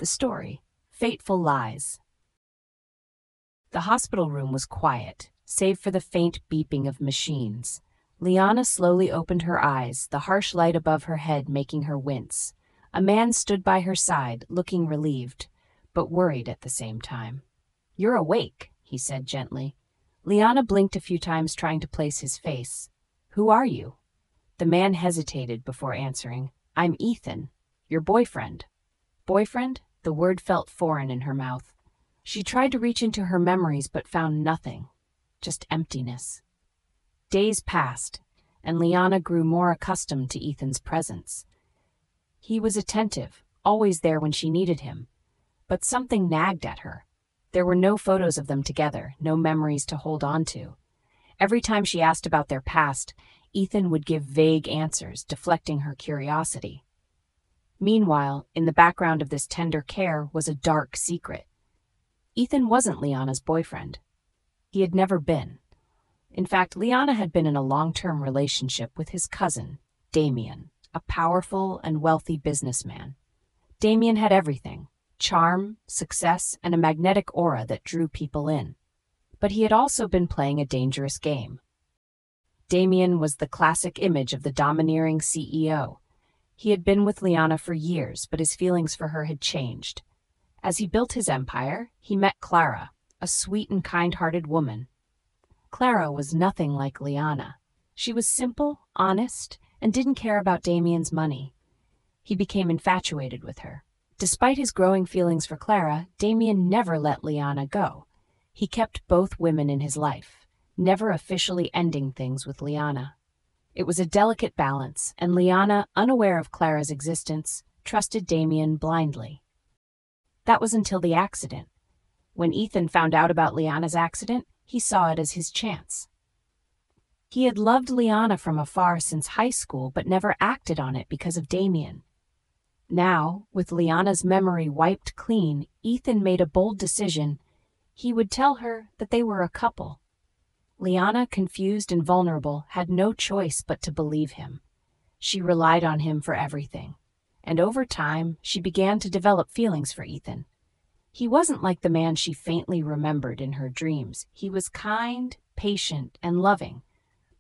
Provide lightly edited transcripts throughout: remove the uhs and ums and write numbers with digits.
The story, Fateful Lies. The hospital room was quiet, save for the faint beeping of machines. Liana slowly opened her eyes, the harsh light above her head making her wince. A man stood by her side, looking relieved, but worried at the same time. "You're awake," he said gently. Liana blinked a few times, trying to place his face. "Who are you?" The man hesitated before answering. "I'm Ethan, your boyfriend." Boyfriend? The word felt foreign in her mouth. She tried to reach into her memories but found nothing, just emptiness. Days passed, and Liana grew more accustomed to Ethan's presence. He was attentive, always there when she needed him, but something nagged at her. There were no photos of them together, no memories to hold on to. Every time she asked about their past, Ethan would give vague answers, deflecting her curiosity. Meanwhile, in the background of this tender care was a dark secret. Ethan wasn't Liana's boyfriend. He had never been. In fact, Liana had been in a long-term relationship with his cousin, Damien, a powerful and wealthy businessman. Damien had everything: charm, success, and a magnetic aura that drew people in. But he had also been playing a dangerous game. Damien was the classic image of the domineering CEO. He had been with Liana for years, but his feelings for her had changed. As he built his empire, he met Clara, a sweet and kind-hearted woman. Clara was nothing like Liana. She was simple, honest, and didn't care about Damien's money. He became infatuated with her. Despite his growing feelings for Clara, Damien never let Liana go. He kept both women in his life, never officially ending things with Liana. It was a delicate balance, and Liana, unaware of Clara's existence, trusted Damien blindly. That was until the accident. When Ethan found out about Liana's accident, he saw it as his chance. He had loved Liana from afar since high school, but never acted on it because of Damien. Now, with Liana's memory wiped clean, Ethan made a bold decision. He would tell her that they were a couple. Liana, confused and vulnerable, had no choice but to believe him. She relied on him for everything, and over time, she began to develop feelings for Ethan. He wasn't like the man she faintly remembered in her dreams. He was kind, patient, and loving,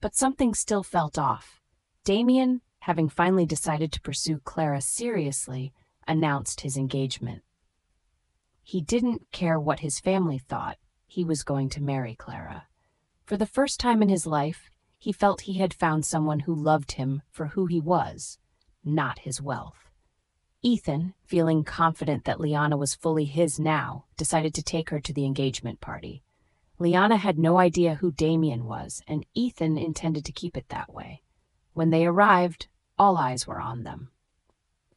but something still felt off. Damien, having finally decided to pursue Clara seriously, announced his engagement. He didn't care what his family thought. He was going to marry Clara. For the first time in his life, he felt he had found someone who loved him for who he was, not his wealth. Ethan, feeling confident that Liana was fully his now, decided to take her to the engagement party. Liana had no idea who Damien was, and Ethan intended to keep it that way. When they arrived, all eyes were on them.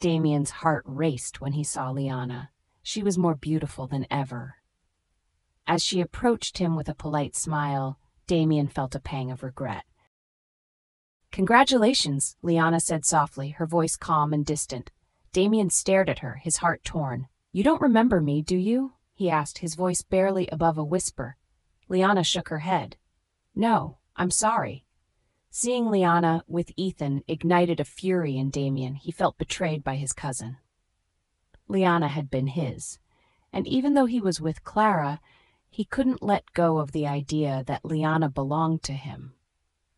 Damien's heart raced when he saw Liana. She was more beautiful than ever. As she approached him with a polite smile, Damien felt a pang of regret. "Congratulations," Liana said softly, her voice calm and distant. Damien stared at her, his heart torn. "You don't remember me, do you?" he asked, his voice barely above a whisper. Liana shook her head. "No, I'm sorry." Seeing Liana with Ethan ignited a fury in Damien. He felt betrayed by his cousin. Liana had been his, and even though he was with Clara, he couldn't let go of the idea that Liana belonged to him.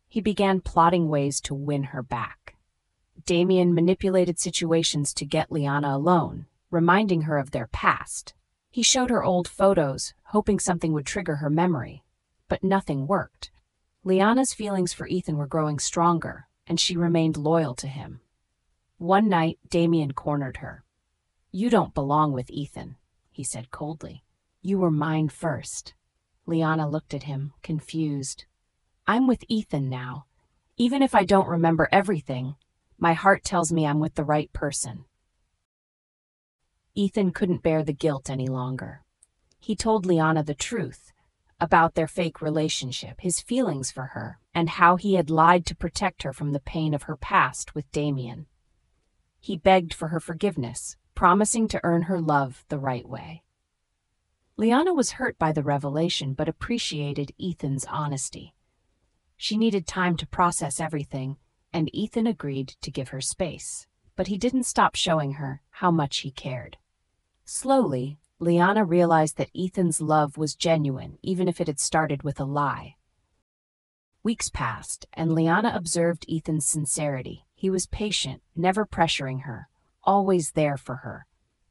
He began plotting ways to win her back. Damien manipulated situations to get Liana alone, reminding her of their past. He showed her old photos, hoping something would trigger her memory. But nothing worked. Liana's feelings for Ethan were growing stronger, and she remained loyal to him. One night, Damien cornered her. "You don't belong with Ethan," he said coldly. "You were mine first." Liana looked at him, confused. "I'm with Ethan now. Even if I don't remember everything, my heart tells me I'm with the right person." Ethan couldn't bear the guilt any longer. He told Liana the truth about their fake relationship, his feelings for her, and how he had lied to protect her from the pain of her past with Damien. He begged for her forgiveness, promising to earn her love the right way. Liana was hurt by the revelation but appreciated Ethan's honesty. She needed time to process everything, and Ethan agreed to give her space. But he didn't stop showing her how much he cared. Slowly, Liana realized that Ethan's love was genuine, even if it had started with a lie. Weeks passed, and Liana observed Ethan's sincerity. He was patient, never pressuring her, always there for her.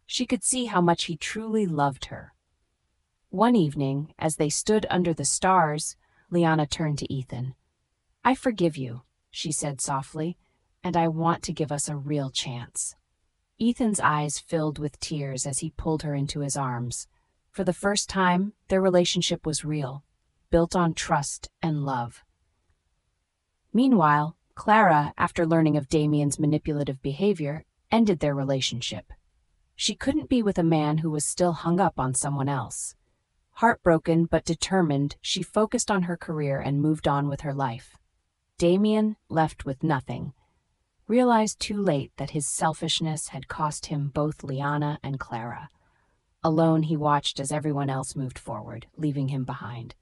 She could see how much he truly loved her. One evening, as they stood under the stars, Liana turned to Ethan. "I forgive you," she said softly, "and I want to give us a real chance." Ethan's eyes filled with tears as he pulled her into his arms. For the first time, their relationship was real, built on trust and love. Meanwhile, Clara, after learning of Damien's manipulative behavior, ended their relationship. She couldn't be with a man who was still hung up on someone else. Heartbroken but determined, she focused on her career and moved on with her life. Damien, left with nothing, realized too late that his selfishness had cost him both Liana and Clara. Alone, he watched as everyone else moved forward, leaving him behind.